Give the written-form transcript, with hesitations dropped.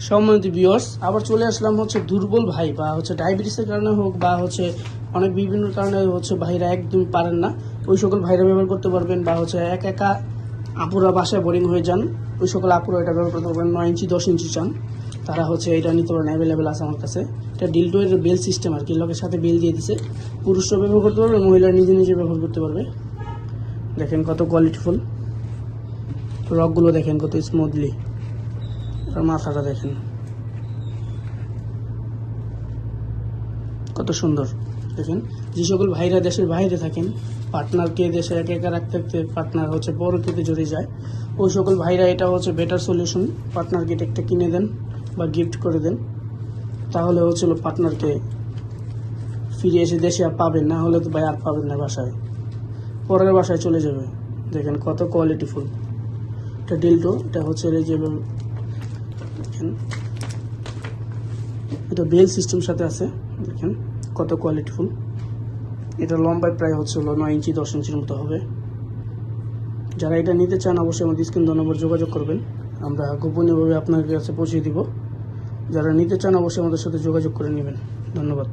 সম্মানিত ভিউয়ার্স, আবার চলে আসলাম হচ্ছে দুর্বল ভাই বা হচ্ছে ডায়াবেটিসের কারণে হোক বা হচ্ছে অনেক বিভিন্ন কারণে হচ্ছে ভাইরা একদমই পারেন না, ওই সকল ভাইরা ব্যবহার করতে পারবেন। বা হচ্ছে একা আপুরা বাসায় বোরিং হয়ে যান, ওই সকল আপুরা এটা ব্যবহার করতে পারবেন। 9 ইঞ্চি 10 ইঞ্চি চান তারা হচ্ছে এটা নিতে পারেন, অ্যাভেলেবেল আছে আমার কাছে। এটা ডিলডো এর বেল সিস্টেম আর কি, লোকের সাথে বেল দিয়ে দিছে। পুরুষরা ব্যবহার করতে পারবে, মহিলা নিজে নিজে ব্যবহার করতে পারবে। দেখেন কত কোয়ালিটিফুল, রকগুলো দেখেন কত স্মুথলি, আর মাথাটা দেখেন কত সুন্দর। দেখেন যে সকল ভাইরা দেশের বাইরে থাকেন, পার্টনারকে দেশে একা একা রাখতে রাখতে পার্টনার হচ্ছে বড় কেটে জড়িয়ে যায়, ওই সকল ভাইরা এটা হচ্ছে বেটার সলিউশন। পার্টনারকে এটা একটা কিনে দেন বা গিফট করে দেন, তাহলে হচ্ছিল পার্টনারকে ফিরে এসে দেশে আর পাবেন না, হলে তো ভাই আর পাবেন না, বাসায় পরের বাসায় চলে যাবে। দেখেন কত কোয়ালিটিফুল এটা ডিলডো। এটা হচ্ছে এই যে দেখেন এটা বেল সিস্টেম সাথে আছে, দেখেন কত কোয়ালিটিফুল। এটা লম্বায় প্রায় হচ্ছে 9 ইঞ্চি 10 ইঞ্চির মতো হবে। যারা এটা নিতে চান অবশ্যই আমাদের স্ক্রিন নম্বর যোগাযোগ করবেন, আমরা গোপনীয়ভাবে আপনার কাছে পৌঁছে দিব। যারা নিতে চান অবশ্যই আমাদের সাথে যোগাযোগ করে নেবেন। ধন্যবাদ।